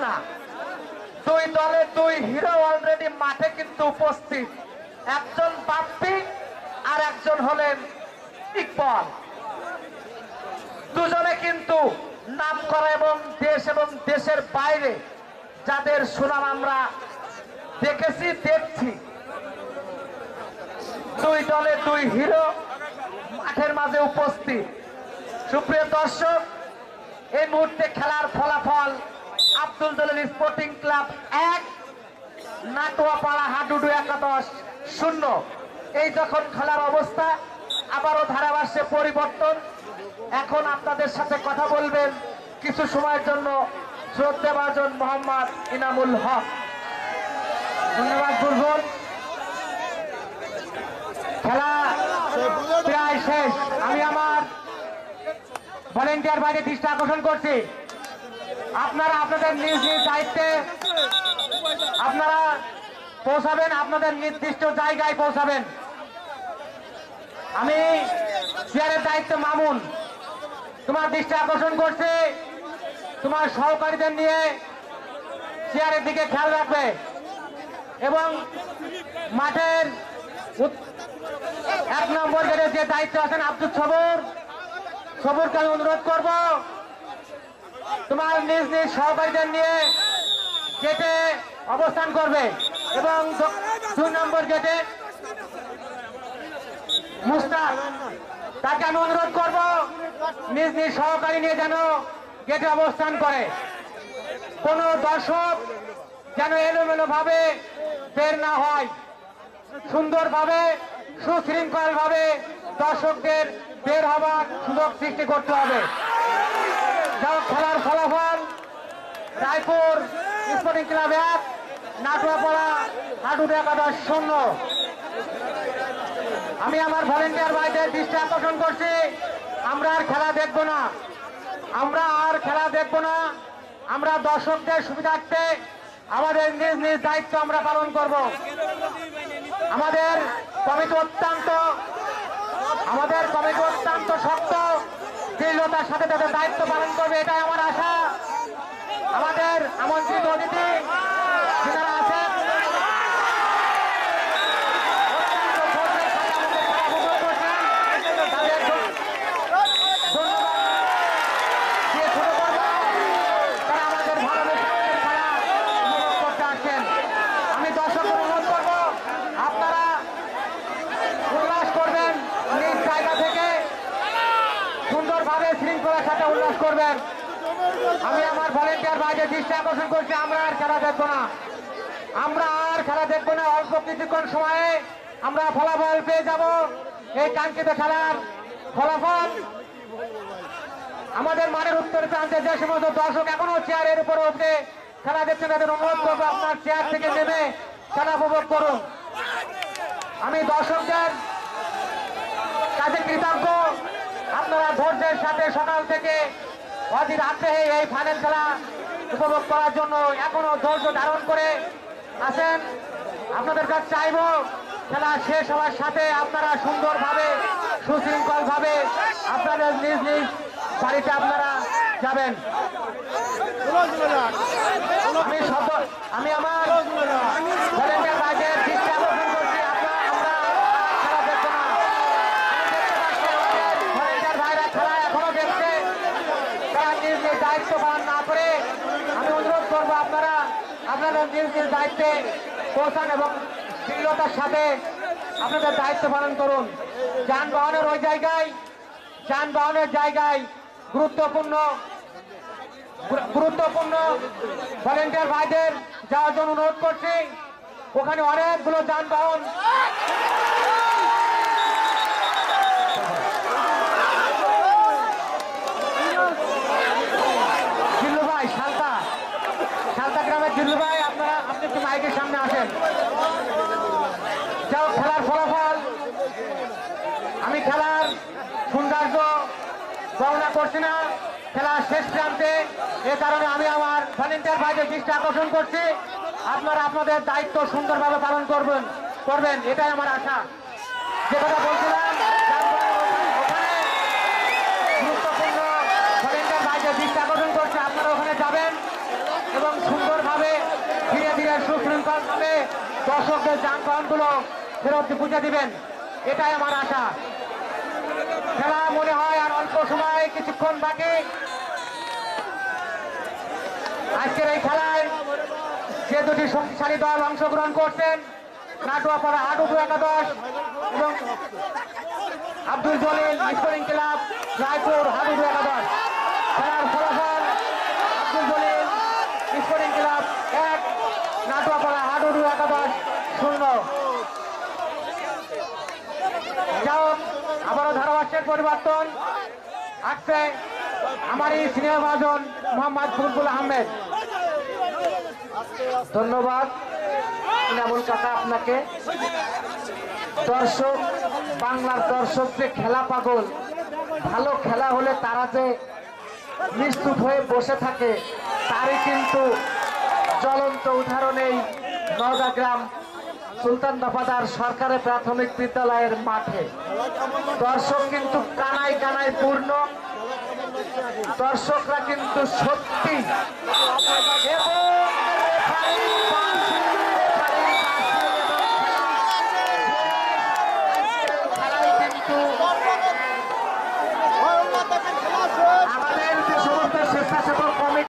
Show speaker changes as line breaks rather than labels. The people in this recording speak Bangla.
না। দুই দলে দুই হিরো অলরেডি মাঠে কিন্তু উপস্থিত, একজন বাপ্পি আর একজন হলেন ইকবাল। দুজনে কিন্তু নাম করা এবং দেশের বাইরে যাদের সুনাম আমরা দেখেছি দেখছি। দুই দলে দুই হিরো মাঠের মাঝে উপস্থিত। সুপ্রিয় দর্শক, এই মুহূর্তে খেলার ফলাফল আব্দুল জলিল স্পোর্টিং ক্লাব 1, নাটোয়াপাড়া হাডুডু একাদশ 0। এই যখন খেলার অবস্থা, আবারও ধারাভাষ্যে পরিবর্তন। এখন আপনাদের সাথে কথা বলবেন কিছু সময়ের জন্য শ্রদ্ধাভাজন মোহাম্মদ ইনামুল হক। ধন্যবাদ বুলবুল। খেলা প্রায় শেষ। আমি আমার ভলেন্টিয়ার বাইরে দৃষ্টি আকর্ষণ করছি, আপনারা আপনাদের নিজ নিজ দায়িত্বে আপনারা পৌঁছাবেন, আপনাদের নির্দিষ্ট জায়গায় পৌঁছাবেন। আমি চেয়ারের দায়িত্ব মামুন, তোমার দৃষ্টি আকর্ষণ করছি, তোমার সহকারীদের নিয়ে চেয়ারের দিকে খেয়াল রাখবে এবং মাঠের 1 নম্বর গেটের যে দায়িত্ব আছেন আব্দুল সবুরকে আমি অনুরোধ করব তোমার নিজ নিজ সহকারীদের নিয়ে গেটে অবস্থান করবে এবং 2 নম্বর গেটে মুস্তাক, তাকে আমি অনুরোধ করব নিজ নিজ সহকারী নিয়ে যেন গেটে অবস্থান করে। কোন দর্শক যেন এলোমেলো ভাবে বের না হয়, সুন্দরভাবে সুশৃঙ্খল ভাবে দর্শকদের বের হবার সুযোগ সৃষ্টি করতে হবে। খেলার ফলাফল রায়পুর স্পোর্টিং ক্লাব 1, নাটোয়াপাড়া হাডুডু একাদশ 0। আমি আমার ভলেন্টিয়ার ভাইদের দৃষ্টি আকর্ষণ করছি, আমরা আর খেলা দেখব না, আমরা দর্শকদের সুবিধার্থে আমাদের নিজ নিজ দায়িত্ব আমরা পালন করব। আমাদের কমিটি অত্যন্ত শক্ত দৃঢ়তার সাথে তাদের দায়িত্ব পালন করবে, এটাই আমার আশা। আমাদের আমন্ত্রিত অতিথি যারা আছেন শৃঙ্খলার সাথে উল্লাস করবেন। আমি আমার ভলেন্টিয়ার ভাইদের দৃষ্টি আকর্ষণ করছি, আমরা আর খেলা দেখবো না, অল্প কিছুক্ষণ সময়ে আমরা ফলাফল পেয়ে যাব। এই কাঙ্ক্ষিত খেলার ফলাফল আমাদের মাঠের উত্তর প্রান্তে যে সমস্ত দর্শক এখনো চেয়ারের উপরে উঠে খেলা দেখছেন তাদের অনুরোধ করবো আপনার চেয়ার থেকে নেমে খেলা উপভোগ করুন। আমি দর্শকদের কাছে কৃতজ্ঞ, আপনারা ধৈর্যের সাথে সকাল থেকে অধীর আগ্রহে এই ফাইনাল খেলা উপভোগ করার জন্য এখনো ধৈর্য ধারণ করে আছেন। আপনাদের কাছে চাইব খেলা শেষ হওয়ার সাথে আপনারা সুন্দরভাবে সুশৃঙ্খলভাবে আপনাদের নিজ নিজ বাড়িতে আপনারা যাবেন। আমি আমার ভলেন্টিয়ার ভাইদের দৃষ্টি আকর্ষণ করছি, দায়িত্ব পালন না করে আমি অনুরোধ করবো আপনারা আপনাদের নিজ নিজ দায়িত্বে পৌঁছান এবং দৃঢ়তার সাথে আপনাদের দায়িত্ব পালন করুন। যানবাহনের জায়গায় গুরুত্বপূর্ণ ভলেন্টিয়ার ভাইদের যাওয়ার জন্য অনুরোধ করছি। ওখানে অনেকগুলো যানবাহন ভাই, আপনি একটু মাইকের সামনে আসেন। যাও, খেলার ফলাফল আমি খেলার সৌন্দর্য বর্ণনা করছি না, খেলার শেষ প্রান্তে। এ কারণে আমি আমার ভলেন্টিয়ার ভাইদের দৃষ্টি আকর্ষণ করছি, আপনারা আপনাদের দায়িত্ব সুন্দরভাবে পালন করবেন, এটাই আমার আশা। যে কথা বলছিলাম, ওখানে গুরুত্বপূর্ণ ভলেন্টিয়ার ভাইদের দৃষ্টি আকর্ষণ করছে, আপনারা ওখানে যাবেন এবং নামে দর্শকদের যানবাহনগুলো ফেরত বুঝে দিবেন, এটাই আমার আশা। খেলা মনে হয় আর অল্প সময়, কিছুক্ষণ বাকি। আজকের এই খেলায় যে দুটি শক্তিশালী দল অংশগ্রহণ করছেন, নাটুয়াপাড়া হাডুডু একাদশ এবং আব্দুল জলিল স্পোর্টিং ক্লাব রায়পুর হাডুডু একাদশ। খেলার ফলাফল আব্দুল জলিল স্পোর্টিং ক্লাব 1, নাটুয়াপাড়া হাডুডু একাদশ 0। যাও আবারও ধারাভাষ্যের পরিবর্তন আসছে আমারই সিনিয়র মহাজন মোহাম্মদ ফুলফুল আহমেদ।
ধন্যবাদ ইনামুল কাকা আপনাকে। দর্শক, বাংলার দর্শক যে খেলা পাগল, ভালো খেলা হলে তারা যে নিস্তুপ হয়ে বসে থাকে তারই কিন্তু জ্বলন্ত উদাহরণ এই নওগাঁ গ্রাম সুলতান দফাদার সরকারি প্রাথমিক বিদ্যালয়ের মাঠে। দর্শক কিন্তু কানায় কানায় পূর্ণ। দর্শকরা কিন্তু সত্যি